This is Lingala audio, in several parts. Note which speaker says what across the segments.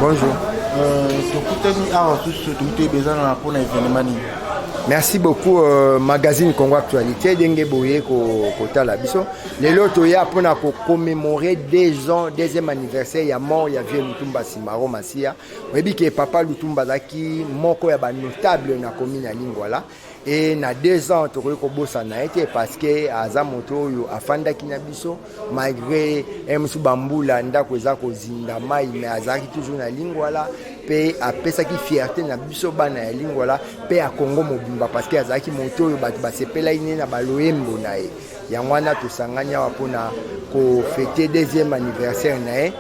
Speaker 1: Bonjour. Merci beaucoup magazine Congo Actualité Denge Boye Kota Labiso. Les loto ya pour commémorer 2 ans, deuxième anniversaire ya mort ya vieux Lutumba Simaro Masia. Webi ke papa Lutumba zaki moko ya ba notable na commune ya Lingwala. Et na 2 ans to ko bossa na été parce que aza moto yo afanda kinabiso malgré emsu bambula ndako eza ko zinda mai mais azaki toujours na Lingwala pe apesa ki fierté na biso bana ya Lingwala pe a Congo mobimba parce que azaki moto yo bato basepela ine na baloyembo na ye ya mwana to sanganya wapona ko fêter 2e anniversaire na ye.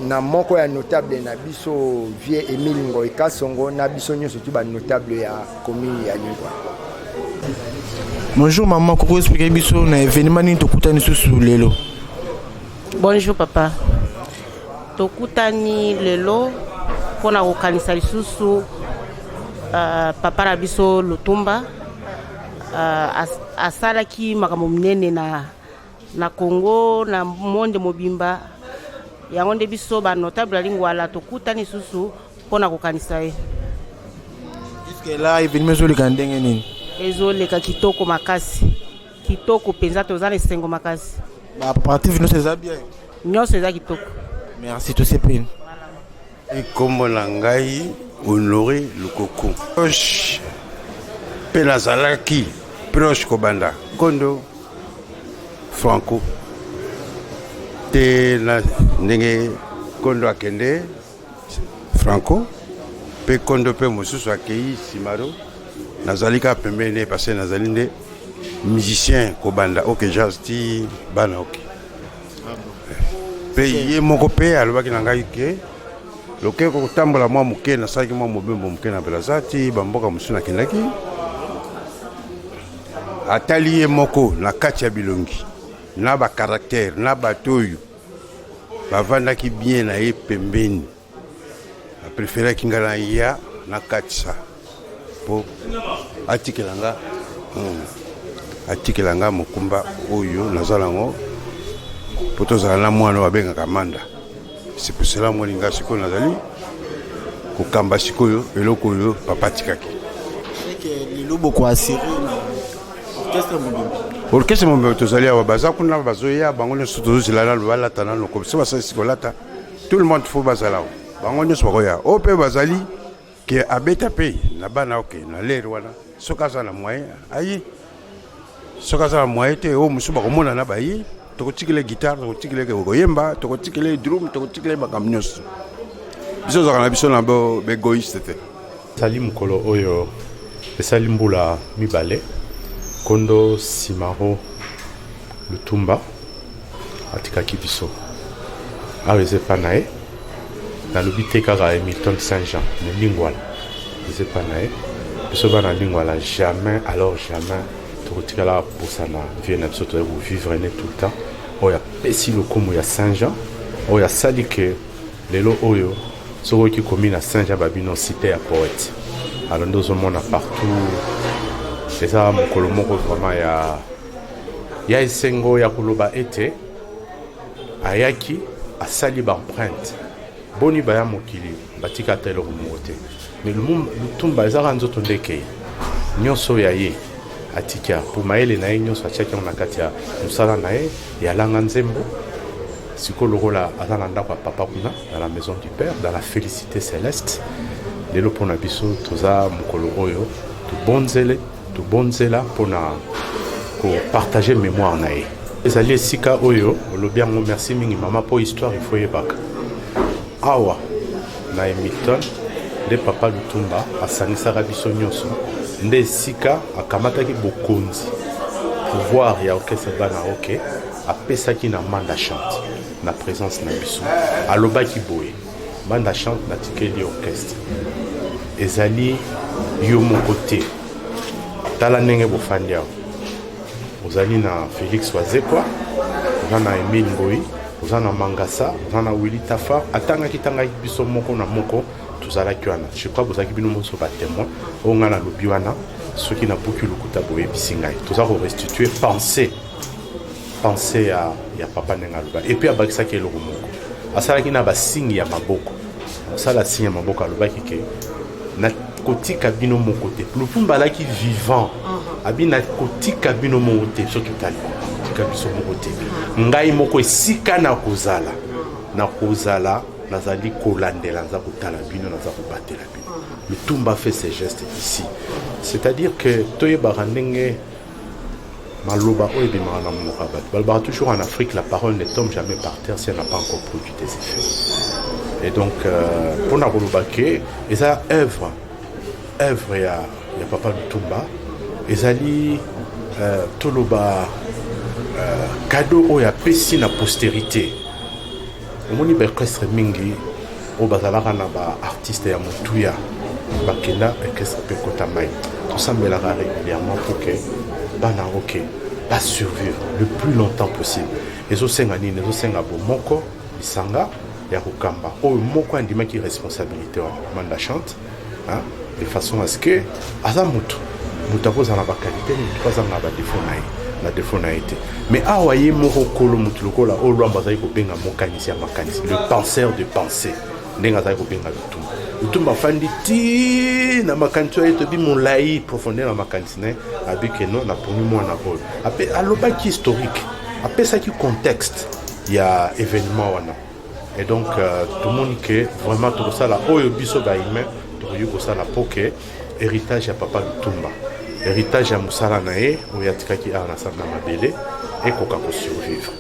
Speaker 1: Na moko ya notable na biso vie Emile Ngoy Kasongo na biso nyoso tu ba notable ya commune ya Lingwa.
Speaker 2: Bonjour maman, koko expliquer biso na événement ni tokutani susu lelo.
Speaker 3: Bonjour papa. Tokutani lelo pona kokanisa lisusu papa na biso Lutumba asalaki makambo minene na Congo na monde mobimba. Yango nde biso ba notable ya Lingwala tokutani susu pona kokanisa ye.
Speaker 2: Jusque là événement zo le kandenge nini?
Speaker 3: Ezoleka kitoko makasi. Kitoko penza tozana esengo makasi.
Speaker 2: Ba partir vino c'est bien.
Speaker 3: Nyonso eza kitoko.
Speaker 2: Merci to sepin.
Speaker 4: Et comme langai honoré Lukoko. Proche Penazalaki proche Kobanda. Kondo Franco. Te na ndenge kondo akende Franco pe kondo pe mosusu akei Simaro nazalika pembeni parce que nazali nde musicien Kobanda ok jazz ti bana ok pe ye moko pe alobaki na ngai ke loke ko tambola mwa moke na saki mwa mobembo moke na Belazati bamboka mosusu nakendaki atali ye moko na kati ya bilongi na ba caractère na batoyo bavandaki bien na ye pembeni a préféré kingala ya na katisa po atikelanga mokumba oyo nazalango po tozala na mwana babengaka manda. C'est pour cela moninga sikoyo nazali kokamba sikoyo eloko oyo papa tikaki
Speaker 2: Lilobo ko asiri
Speaker 4: orchestre mobimba tozali awa baza kuna bazoya bango nyonso tozozela balata nano comme ça basali kolata tout le monde faut bazala bango nyonso bakoya o mpe bazali ke abeta mpe na bana oke na lere wana soki aza na moyen ayi soki aza na moyen te o mosusu bakomona na bayi tokotikele guitare tokotikele koyemba tokotikele drum tokotikele makambo nyonso biso ozaka na biso na begoiste te
Speaker 5: esali mokolo oyo esali mbula mibale kondo Simaro Lutumba atikaki biso awa eza epa na ye nalobi te kaka Hamilton Saint-Jean me Lingwala eza epa na ye biso bana Lingwala jamais alors jamais tokotikala kobosana vie na biso toyai kovivre ne tout le temps oyo apesi lokumu ya Saint-Jean oyo asali ke lelo oyo soki oki komi na Saint-Jean babino cité ya poète alors nde ozomona partout eza mokolo moko vraiment ya esengo ya koloba ete ayaki asali baempreinte boni baya mokili batika ata eloko moko te mais Lutumba ezaka nzoto nde ekei nyonso ya ye atika po mayele na ye nyonso atiaki yango na kati ya mosala na ye yalanga nzembo sikoyo lokola aza na ndako ya papa kuna dans la maison du père dans la félicité céleste lelo mpona biso toza mokolo oyo tobonzela mpona kopartage mémoire na ye ezali esika oyo olobi yango merci mingi mama mpo histoire ifo yebaka awa na Hamilton nde papa Lutumba asangisaka biso nyonso nde esika akamataki bokonzi pouvoir ya orchestre bana oke apesaki na manda chante na présence na biso alobaki boye manda chante natikeli orchestre ezali yo moko te tala ndenge bofandi awa ozali na Félix Wazekwa oza na Emile Ngoy oza na Mangasa oza na Willy Tafa atangaki biso moko na moko tozalaki wana je crois bozalaki bino moso batémoin oyo ngai nalobi wana soki nabuki lokuta boyebisi ngai toza korestitue pensée ya papa ndenge aloba et puis abakisaki eloko moko asalaki na basingi ya maboko ça la signe maboko alobaki ke na kotika bino moko te Lutumba alaki vivant abi na kotika bino moko te soki tali kotika biso moko te ngai moko esika na kozala nazali kolandela naza kotala bino naza kobatela bino Lutumba fait ses gestes ici, c'est-à-dire que toyebaka ndenge maloba oyo ebimaka na monoko ya bato balobaka toujours en Afrique la parole ne tombe jamais par terre si elle n'a pas encore produit des effets. Et donc mpona koloba ke eza œuvre ya papa Lutumba ezali toloba cadeau oyo apesi na postérité. Omoni baorchestre mingi oyo bazalaka na baartiste ya motuya bakenda orchestre mpe kota mai tosambelaka régulièrement pour que bana oke basurvivre le plus longtemps possible. Ezosenga nini? Ezosenga bomoko lisanga ya kokamba oyo moko andimaki responsabilité wana manda chante de façon à ce que aza mutu akozala na bakalite mutu azala na badefo na ye na defo na ye te mais awa ye moko kolo mutu lokola oyo lwambo azali kobenga mokanisi ya makanisi le penseur de pensée ndenge azali kobenga Lutumba afandi ti na makanisi oyo tobi molai profondeur na makanisi na ye abike non naponi mwana oyo ape alobaki historique apesaki contexte ya événement wana. Et donc tomoni ke vraiment tokosala oyo biso bahumain tokoki kosala po ke héritage ya papa Lutumba héritage ya mosala na ye oyo atikaki awa na sala na mabele ekoka kosurvivre.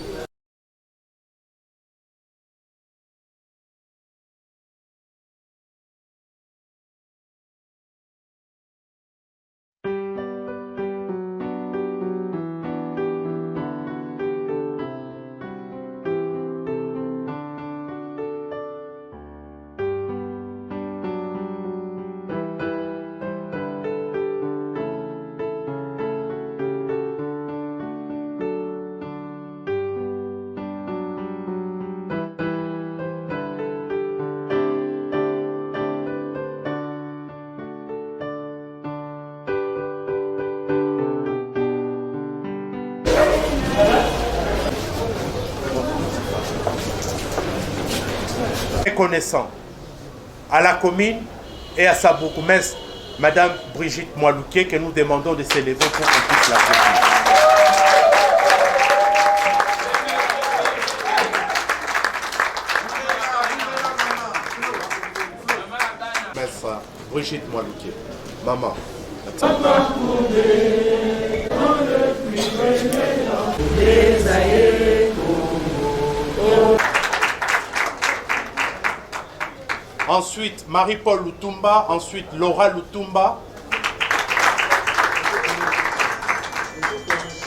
Speaker 6: Reconnaissant à la commune et à sa bourgmestre, Madame Brigitte Moalouké, que nous demandons de s'élever pour qu'on puisse la soutenir. Maître Brigitte Moalouké, maman. Ensuite, Marie-Paul Lutumba. Ensuite, Laura Lutumba.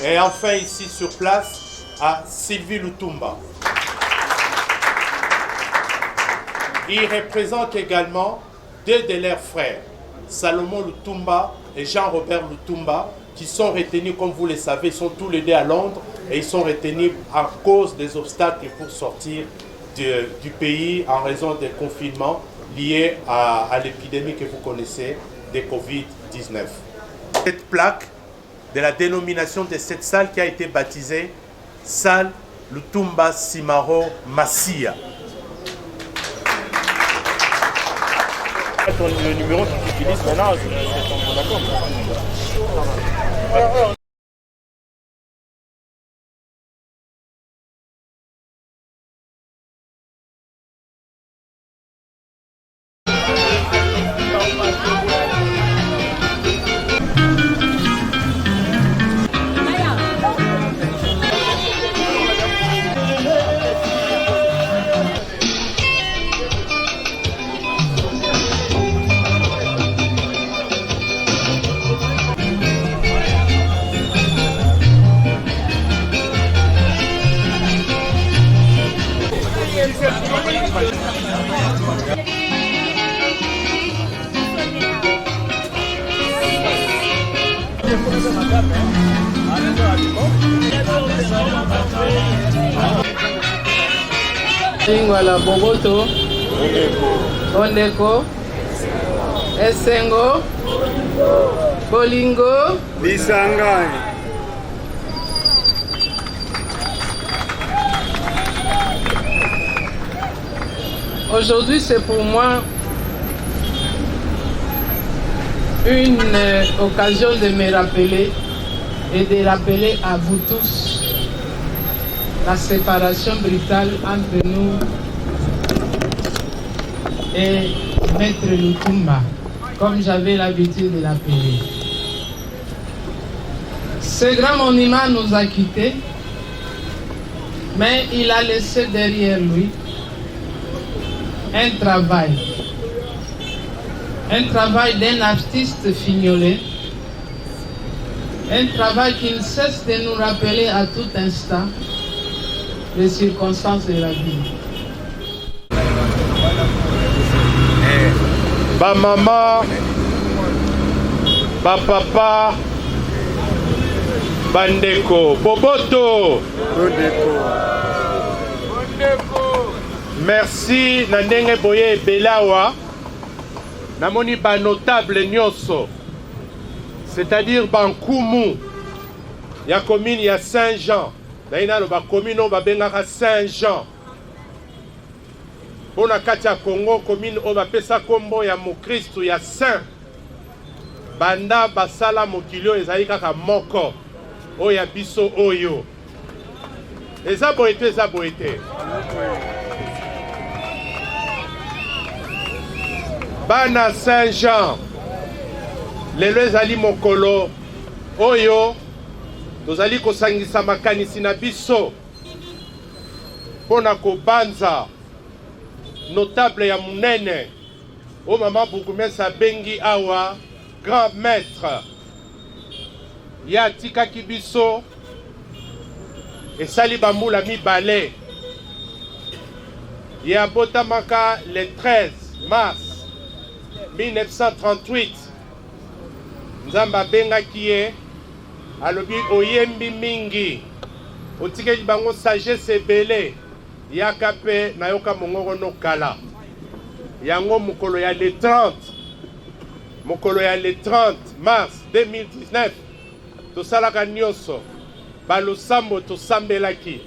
Speaker 6: Et enfin, ici sur place, à Sylvie Lutumba. Il représente également deux de leurs frères, Salomon Lutumba et Jean-Robert Lutumba, qui sont retenus, comme vous le savez, ils sont tous les deux à Londres et ils sont retenus à cause des obstacles pour sortir du pays en raison des confinements liés à l'épidémie que vous connaissez de Covid-19. Cette plaque de la dénomination de cette salle qui a été baptisée Salle Lutumba Simaro Masia.
Speaker 2: Le numéro que tu utilises maintenant, c'est ton accord.
Speaker 7: Lingwala Bogoto, Ondeko, Esengo, Bolingo,
Speaker 8: Bisangani.
Speaker 7: Aujourd'hui, c'est pour moi une occasion de me rappeler et de rappeler à vous tous la séparation brutale entre nous et Maître Lutumba, comme j'avais l'habitude de l'appeler. Ce grand monument nous a quittés, mais il a laissé derrière lui un travail d'un artiste fignolé, un travail qui ne cesse de nous rappeler à tout instant les circonstances de la vie.
Speaker 6: Ba maman, ba papa, bandeko, boboto. Merci na ndenge boye belawa. Namoni ba notable nyonso. C'est-à-dire bankumu. Ya commune ya Saint-Jean. Daina lo ba commune o ba bengaka Saint-Jean. Bona kati ya Congo commune o ba pesa kombo ya Mokristo ya Saint. Banda basala mokilio ezali kaka moko. Oya biso oyo. Eza boete. Bana Saint-Jean. Lelo ezali mokolo oyo tozali kosangisa makanisi na biso pona kobanza notable ya munene o mama Bourgmestre bengi awa grand maître ya tikaki biso esali bambula mibale ya botamaka le 13 mars 1938 Nzamba bengaki ye alobi oyembi mingi otikeli bango sagesse ebele yaka pe nayoka mongoro no kala yango mokolo ya le 30 mars 2019 tosalaka nyonso balosambo tosambelaki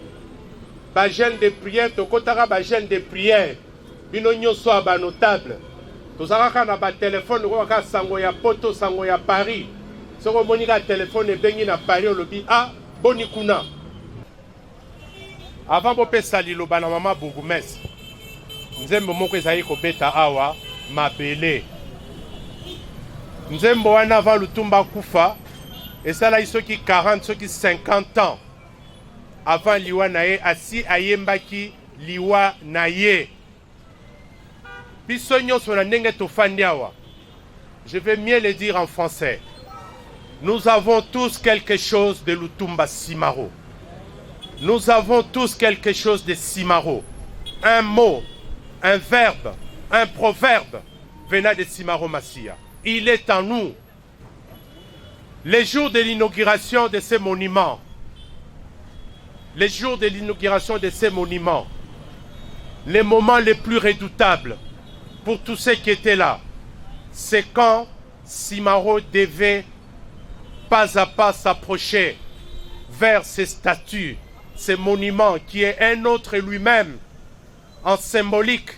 Speaker 6: bagene de prière tokotaka bagene de prière bino nyonso ya banotable tozalaka na batelefone okokaka sango ya poto sango ya Paris soko monika telefone ebengi na Paris olobi boni kuna avant bopesa liloba na mama Bourgmestre nzembo moko ezali kobeta awa mabele nzembo wana avant Lutumba kufa esala soki 40 soki 50 ans avant liwa na ye asi ayembaki liwa na ye. Je vais mieux le dire en français. Nous avons tous quelque chose de Lutumba Simaro. Nous avons tous quelque chose de Simaro. Un mot, un verbe, un proverbe venant de Simaro Massia. Il est en nous. Les jours de l'inauguration de ces monuments, les moments les plus redoutables pour tous ceux qui étaient là, c'est quand Simaro devait pas à pas s'approcher vers ces statues, ces monuments qui est un autre lui-même en symbolique.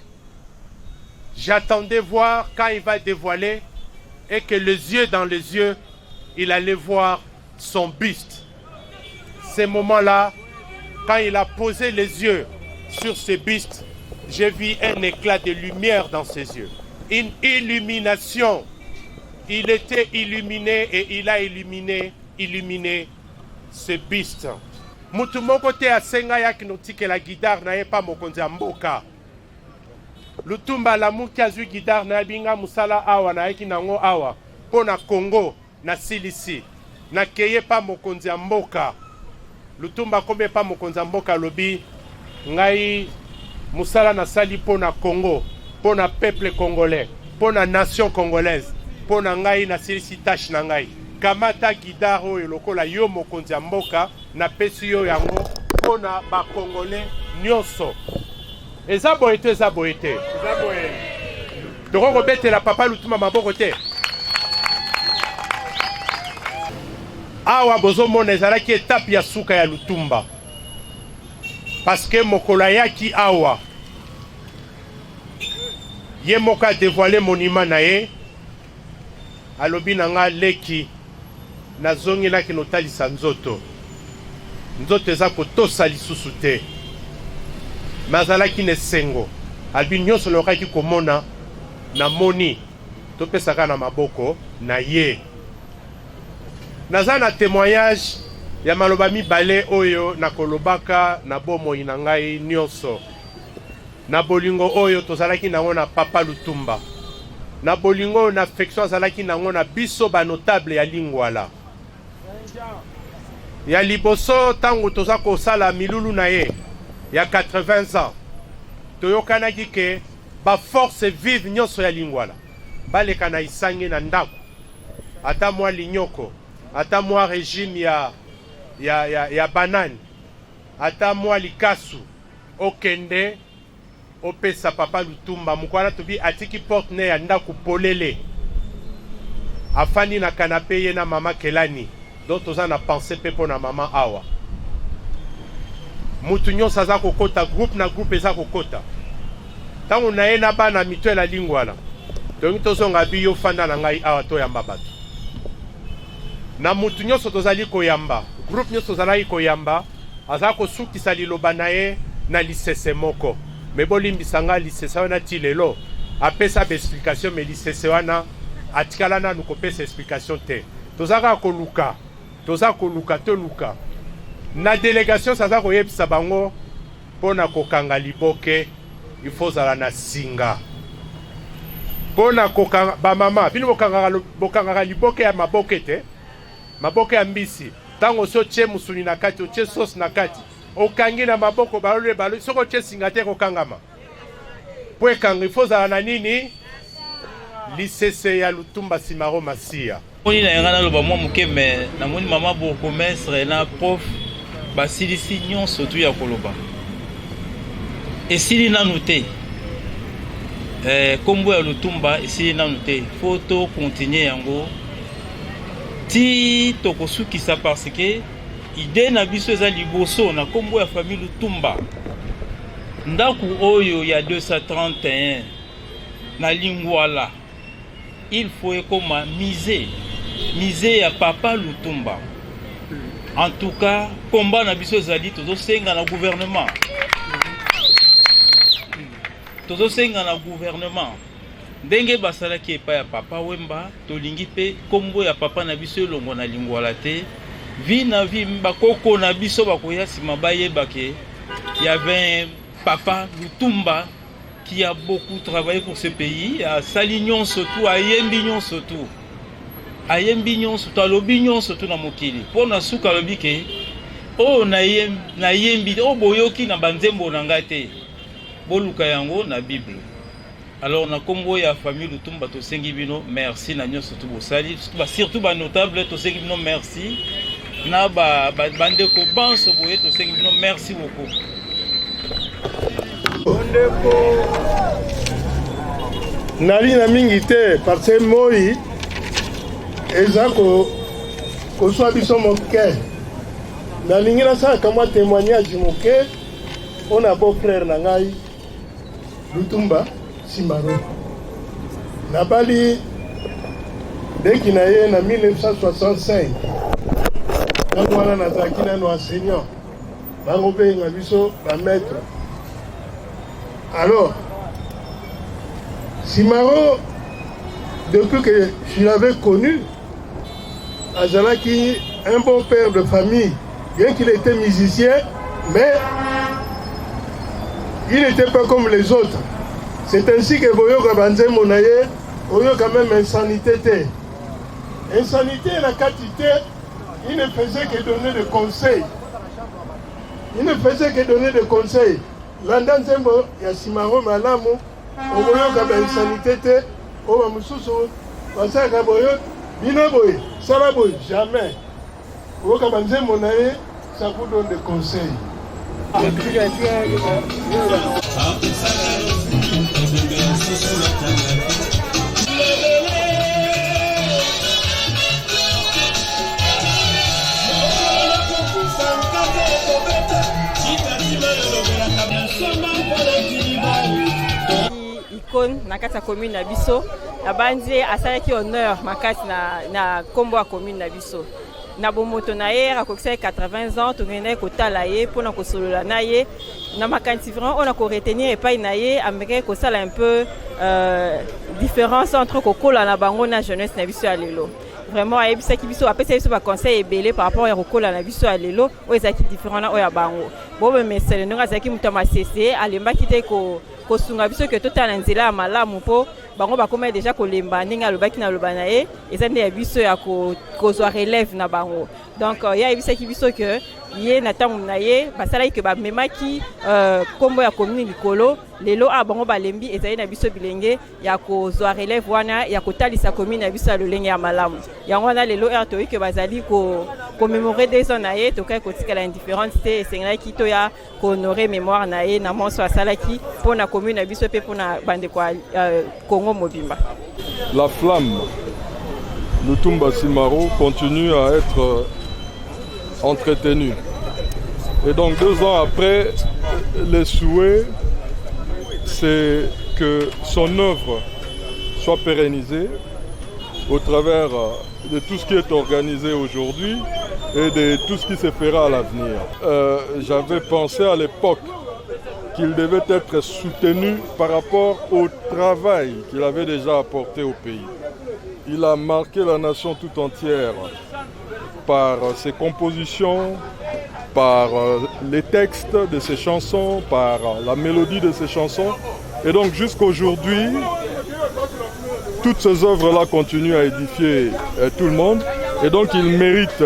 Speaker 6: J'attendais voir quand il va dévoiler et que les yeux dans les yeux, il allait voir son buste. Ces moments-là, quand il a posé les yeux sur ce buste, j'ai vu un éclat de lumière dans ses yeux. Une illumination. Il était illuminé et il a illuminé ce buste. Mutu moko te asenga yaki notike la guitare na ye pa mokonzi mboka. Lutumba la muki azwi guitare na binga musala awa na yaki nango awa. Pona Congo na silisi. Na keye pa mokonzi mboka. Lutumba kombe pa mokonzi mboka lobi ngai musala na sali pona Congo, pona peuple congolais, pona nation congolaise, pona ngai na silisi tâche na ngai. Kamata guidaro lokola yo mokonzi mboka na pesi yo yango pona ba congolais nyonso. Eza boete. Toko bete la papa Lutumba maboko te. Awa bozo mona ezalaki étape ya suka ya Lutumba. Parce que mokolo yaki awa ye moko adévoile monument na ye alobi na nga leki nazongelaki notalisa nzoto eza kotosa lisusu te me azalaki na esengo alobi nyonso lokaki komona na moni topesaka na maboko na ye. Naza na témoignage ya maloba mibale oyo nakolobaka na bomoi na ngai nyonso. Na bolingo oyo tozalaki nango na Papa Lutumba. Na bolingo na affection azalaki nango na biso ba notable ya Lingwala. Ya liboso tango toza kosala milulu na ye ya 80 ans. Toyokanaki ke ba force vive nyonso ya Lingwala. Baleka na isange na ndako. Ata mwa linyoko, ata mwa régime ya banane, ata mwa likasu, okende opesa Papa Lutumba mukwana tobi atiki porte ne ya ndako polele. Afani na canapé ye na mama Kelani. Donc toza na pensée pepo na mama awa. Mutu nyonso aza kokota groupe na groupe eza kokota. Tango na ye na bana mitwe la Lingwala. Donc tozonga biyo fanda na ngai awa to yamba bato. Na mutu nyonso tozali koyamba, groupe nyonso tozali koyamba, aza kosukisa liloba na ye na lisese moko. Me bolimbisa nga lisese wana ti lelo apesa ba explication me lisese wana atikala na nukopesa explication te. Tozaka koluka, toluka. Na délégation saza koyebisa bango pona kokanga liboke il faut zala na singa. Pona kokanga ba mama bino bokanga liboke ya maboke te. Maboke ya mbisi. Tango so che musuni na kati, che sauce na kati. Okangi na maboko balole balole soko che singa te kokangama. Po ekanga il faut zala na nini? Lisese ya Lutumba Simaro Masia.
Speaker 8: Moni na yanga na loba mwa muke me na moni mama bourgmestre na prof basilisi nyonso tu ya koloba. Esili nanu te. Kombo ya Lutumba esili nanu te. Photo continuer yango. Ti tokosukisa parce que idée na biso eza liboso na kombo ya famille Lutumba. Ndaku oyo ya 231 na Lingwala. Il faut comme miser à Papa Lutumba. En tout cas, combat na biso zali tozo senga na gouvernement. Tozo senga na gouvernement. Ndenge basala ki epa ya Papa Wemba, tolingi pe kombo ya Papa na biso longo na Lingwala te. Vi na vi bakoko na biso bakoya sima bayeba ke il y avait un Papa Lutumba qui a beaucoup travaillé pour ce pays, à Salignon surtout, à Yembignon surtout. À Yembignon surtout, à Lobignon surtout dans Mokili. Pour na souka lobike, oh na Yembi, oh boyoki na banzembo nangate. Boluka yango na Bible. Alors na kombo ya famille Lutumba to sengi bino merci na nyo surtout bosali, surtout ba notable to sengi bino merci. Na ba bande ko banso boye to sengi bino merci beaucoup.
Speaker 9: Nali na mingi te parce que moi ezako koswa biso moke nalingi nasaka mwa témoignage moke ona beau frère na ngai Lutumba Simaro nabali deki na ye na 1965 tango wana nazalaki nano enseignant bango mpe nga biso bamaître. Alors, Simaro, depuis que je l'avais connu, Azalaki, un bon père de famille, bien qu'il était musicien, mais il n'était pas comme les autres. C'est ainsi que Boyoka Banze Monaye, Boyo quand même insanité. Insanité, la quantité, il ne faisait que donner des conseils. Landa nzembo ya Simaro malamu oboyoka ba insanité te oba mususu basaka boyo bino boye sala boye jamais oboka ba nzembo na ye ça vous donne des conseils.
Speaker 10: icône na kati ya commune na biso abandi asalaki honneur makasi na kombo ya commune na biso na bomoto na ye akokisa 80 ans tokende kotala ye mpona kosolola na ye na makanisi vraiment on a ko retenir epai na ye ameke kosala un peu différence entre kokola na bango na jeunesse na biso ya lelo vraiment ayebisaki biso apesa biso baconseil ebele par rapport ya kokola na biso ya lelo oyo ezalaki différent na oyo ya bango bomemesele ndenge azalaki moto ya masese alembaki te kosunga biso ke totala na nzela ya malamu mpo bango bakoma deja kolemba ndenge alobaki na loba na ye eza nde ya biso ya kozwa relève na bango donc ye ayebisaki biso ke ye na ntango na ye basalaki ke bamemaki kombo ya commune likolo lelo a bango balembi ezali na biso bilenge ya kozwa relève wana ya kotalisa commune ya biso ya lolenge ya malamu yango wana lelo ere toyi ke bazali komémorer 2 ans na ye tokai kotikala indifférence te esengelaki toya kohonore mémoire na ye na monso asalaki mpona commune na biso mpe mpona bandeko ya Congo mobimba.
Speaker 11: La flamme Lutumba Simaro continue à être entretenue. Et donc 2 ans après, les souhaits, c'est que son œuvre soit pérennisée au travers de tout ce qui est organisé aujourd'hui et de tout ce qui se fera à l'avenir. J'avais pensé à l'époque qu'il devait être soutenu par rapport au travail qu'il avait déjà apporté au pays. Il a marqué la nation tout entière par ses compositions, par les textes de ses chansons, par la mélodie de ses chansons. Et donc jusqu'à aujourd'hui, toutes ces œuvres-là continuent à édifier tout le monde. Et donc il mérite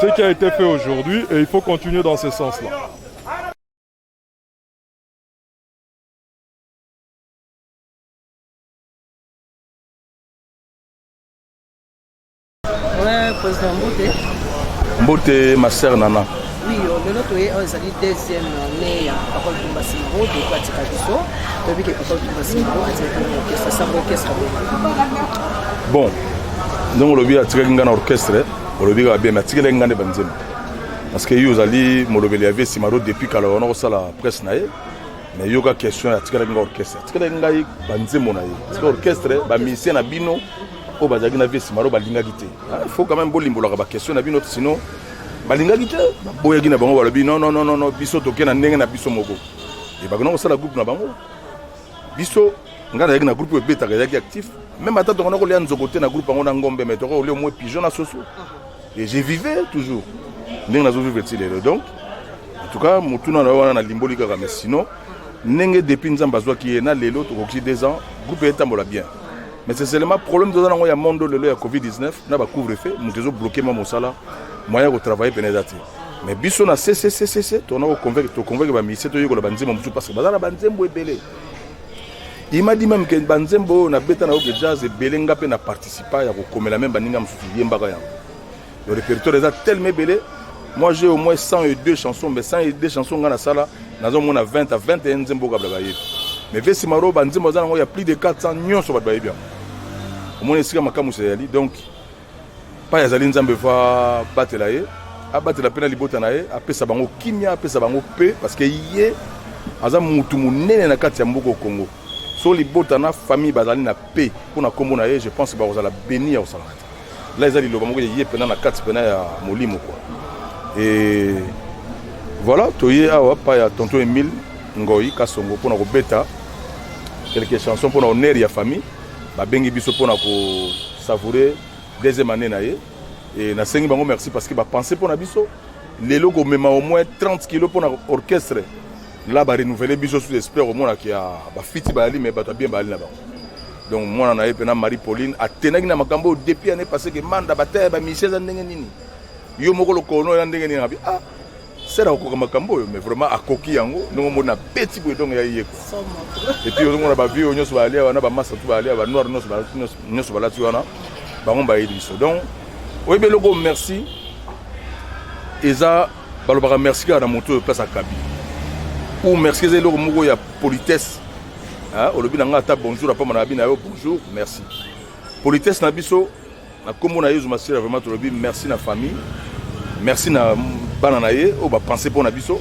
Speaker 11: ce qui a été fait aujourd'hui et il faut continuer dans ce sens-là.
Speaker 12: Président
Speaker 13: Mbote, ma sœur Nana.
Speaker 12: Oui, le nôtre est la 2e année à Papa Lutumba Simaro, de Pratika Biso. Depuis que Papa Lutumba Simaro a été un orchestre.
Speaker 13: Bon, donc on a tiré un orchestre, on a bien tiré un banzem. Parce que vous allez me lever Simaro depuis qu'on a reçu la presse. Mais il y a une question à tiré un orchestre. Tiré un banzem, un orchestre, un musicien à Bino. Il faut quand même que question sinon non biso tokena ndenge na biso moko et ba ko sala groupe na bango biso ngana na groupe beta ka actif même ata tokona ko lia nzokote na groupe bango na ngombe mais toko le moins pigeon na soso et je vivais toujours ndenge na zo vivre tilelo donc en tout cas mutuna na wana na limboli kaka mais sinon ndenge depuis nzamba zwa ki na lelo to ko 2 ans groupe etambola bien. Mais c'est seulement le problème de la monde de la COVID-19, n'a pas couvre-feu, nous avons bloqué mon salaire, moyen de travailler pénétratif. Mais biso na CCCC, on a convaincu que ministère de la banzembo parce que la banzembo est belé. Il m'a dit même que banzembo na beta na jazz et belenga pe na participer à comme la même baninga msusu yemba ya. Le répertoire est tellement belé. Moi j'ai au moins 102 chansons, mais 102 chansons dans la salle, nous avons 20 à 21 zembo kabla baye. Mais Vesimaro banzembo za il y a plus de 400 nyons sur baye bien. Au moins ici makamu c'est donc pas yazali nzambe va battre la ye abattre la pena libota na ye apesa bango kimia apesa bango pe parce que yé aza mutu munene na kati ya mboka au Congo so libota na famille bazali na pe pona kombo na ye je pense ba ozala béni au salama là ezali loba moko yé pena na kati pena ya molimo quoi et voilà toyé awa pa ya tonton Emile Ngoyi Kasongo pona ko beta quelques chansons pona honneur ya famille ba bengi biso pona ko savourer 2e année na ye et na sengi bango merci parce que ba penser pour na biso les logos même au moins 30 kg pour orchestre là ba renouveler biso sous espère au moins qui a ba fiti ba ali mais ba bien ba ali na ba donc moi na ye pena Marie Pauline a tenaki na makambo depuis année passée que manda ba terre ba Michel za ndenge nini yo moko lokono ya ndenge nini abi ah c'est là ko makambo mais vraiment a koki yango non mo na petit boy donc ya yeko et puis on a ba vieux nyoso ba ali wana ba massa tu ba ali ba noir nyoso ba lati wana ba ngomba yidiso donc oui, mais logo merci. Eza, balobara merci à la moto place à Kabi. Ou merci à logo mogo ya politesse. Ah, olobi na ngata bonjour à pas mon abi na yo bonjour, merci. Politesse na biso, na komo na yezu masira vraiment tolobi merci na famille. Merci na bana na ye, o ba penser pour na biso.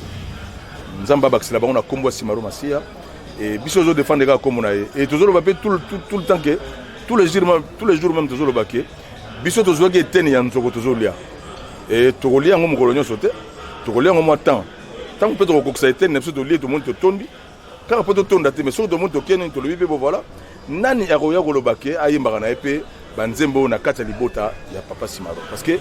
Speaker 13: Nzamba bakisila bango na kombo Simaro Masia. Et biso zo défendre ga comme on a et toujours le papier tout le temps que tous les jours même toujours le baquet biso toujours que teni ya nzoko toujours lia et tokolia ngo mokolonyo sauté tokolia ngo moi temps tant peut ko ça été nepso to lia to monde to tondi car peut to tonda te mais so to monde to kene to le bibe voilà nani ya ko le baquet ayimba na epé banzembo na kata libota ya papa Simaro parce que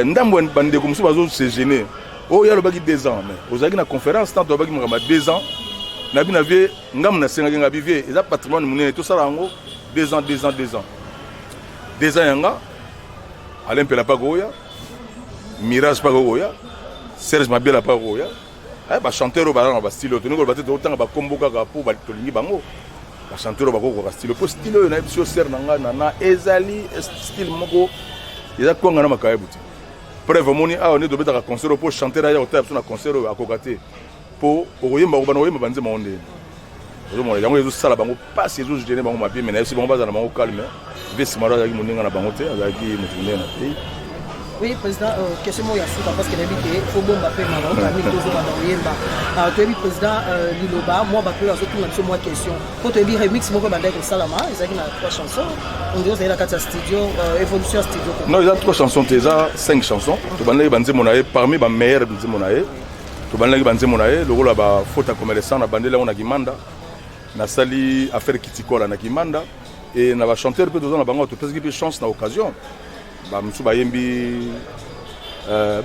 Speaker 13: ndambo bande comme ça bazo se gêner oh ya le baki 2 ans mais aux na conférence tant to baki ngama 2 ans na bi na vie ngam na senga ngabi vie eza patrimoine munene to sala ngo 2 ans 2 ans yanga Alain Pela pa goya Mirage pa goya Serge Mabela pa goya ba chanteur ba ba style to ngo ba te to tanga ba komboka ga po ba to lingi bango ba chanteur ba ko ba style po style na biso ser nanga na ezali style moko eza ko ngana makaya buti preuve moni a on est dobeta ka concert po chanteur ya hotel na concert a kokate po okoyemba ko bana oyemba banze monde ozo mo yango ezo sala bango passe ezo gêner bango mabie mais na si bango baza na bango calme vesi mara ya moninga na bango te azaki mutune na pays.
Speaker 12: Oui, président, question moi yasuka parce que n'habite faut bon m'appeler maman famille tozo ba oyemba to bi président Liloba moi ba peut azoki na biso moi question ko to bi remix moko ba ndeko salama ezaki na 3 chansons on dirait c'est la carte studio évolution studio
Speaker 13: non il y a 3 chansons déjà 5 chansons to bandaki banze monaye parmi ba meilleurs banze monaye to bandaki banze monaye le rôle ba faute commerçant na bandela on a Gimanda na sali affaire kitikola na Gimanda et na ba chanteur peut dans la bango to parce que chance na occasion ba musu ba yembi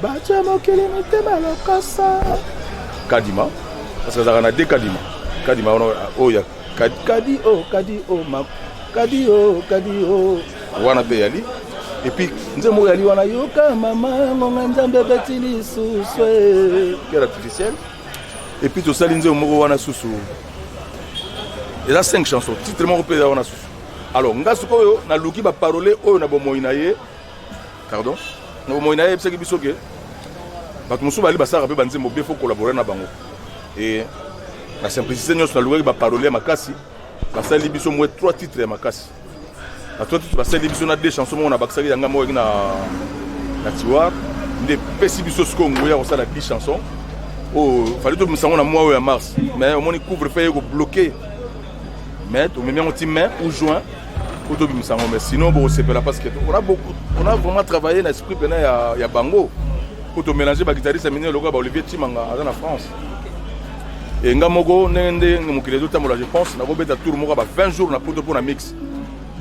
Speaker 13: ba chamo kele mutema lokosa kadima parce que ça na de kadima on ya kadi ma kadi o wana pe yali et puis nzemo yali wana yoka mama ngonga nzambe betili suswe cœur artificiel et puis to sali nzemo wana susu il y a 5 chansons titre mon repère wana susu alors ngasuko yo na luki ba parole oyo na bomoina ye pardon na bomoina ye pseki bisoke ba musu bali basara pe banzembo be faut collaborer na bango et la simplicité nyos na luki ba parole makasi basali biso mo 3 titres ya makasi na 3 titres basali biso na 2 chansons mo na baksaki yanga mo na tiwar nde pesi biso sko ngoya ko sala 10 chansons oh fallait tout musango na mois ya mars mais au moins couvre fait ko bloquer mais au même temps mai ou juin pour tout musango mais sinon bon c'est pas parce que on a vraiment travaillé dans l'esprit pena ya bango pour tout mélanger ba guitariste mine logo ba Olivier Timanga en France et ngamogo nende ngumukile tout temps je pense na bobeta tour moko ba 20 jours na pour na mix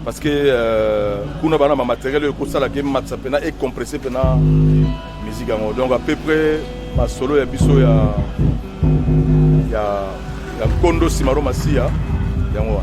Speaker 13: parce que kuna bana matériel ko sala game match pena et compressé pena musique donc à peu près ma solo ya biso ya Kondo Simaro Masia yango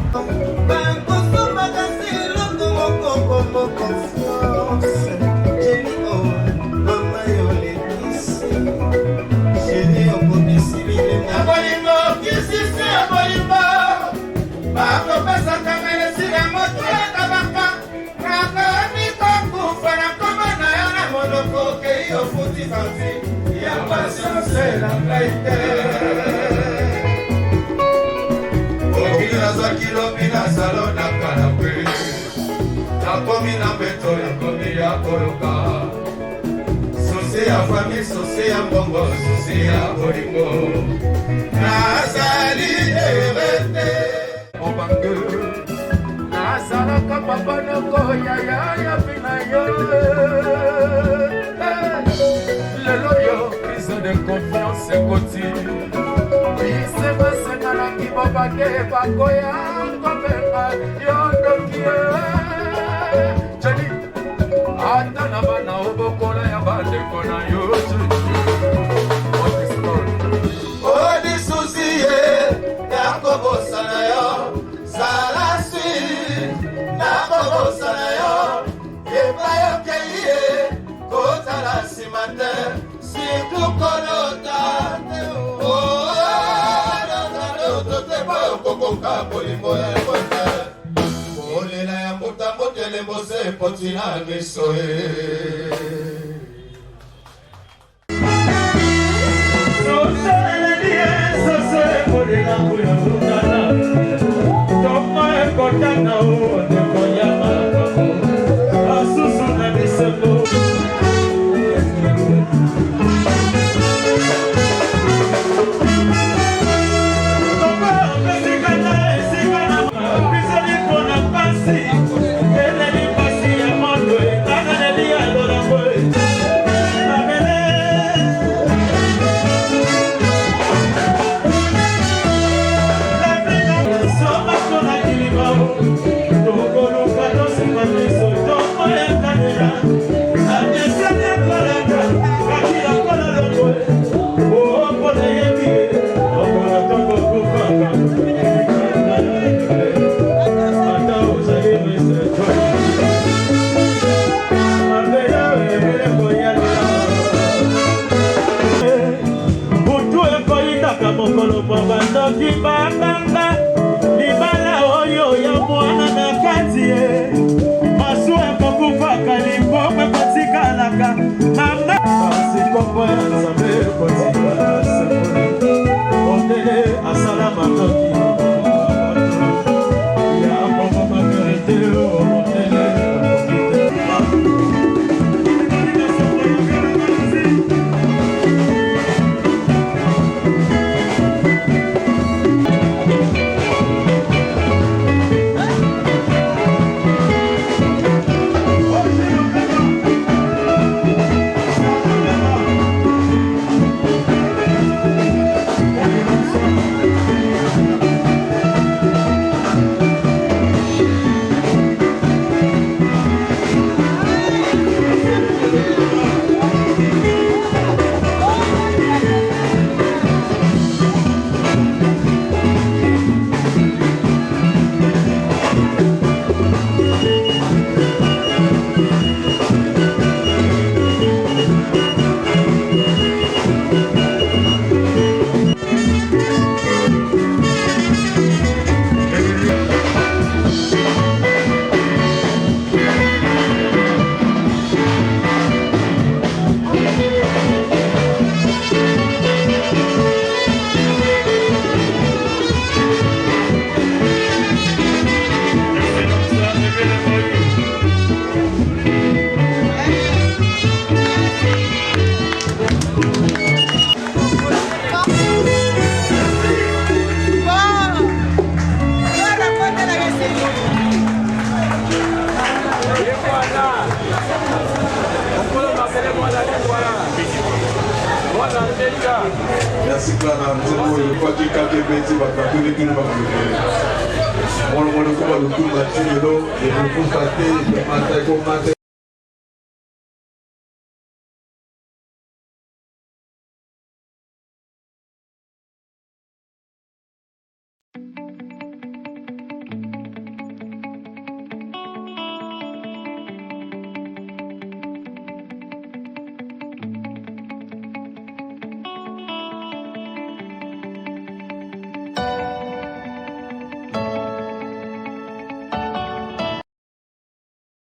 Speaker 14: famille, société bongo, société bolingo. Nazali erete. Obangue. Nazala papa noko ya pinayo. Le loyo, prise de confiance continue. Oui, c'est ma senala qui va baguer, bagoya, komenga, yondokie. Jenny. Atana bana obokola ya bande kona yote. Odi susiye yakobo sanayo salasi yakobo sanayo epayo keye kota la simate siku kolota oh no te pa kokoka polimo ya kota. Olela ya mutambo telembose potina misoe. Papa
Speaker 15: soki babanga libala oyo ya mwana na kati ye masu ekokufaka limboma kotikalaka mama asikopo ya nzambe kotikala sepoli ondele asala makoki ya mama maverite ondele
Speaker 16: Merci Clara, c'est bon, il faut qu'il y ait quelques bêtises, il va faire tous les films. On le voit le coup, le coup, le coup, le coup, le coup, le coup, le coup, le coup,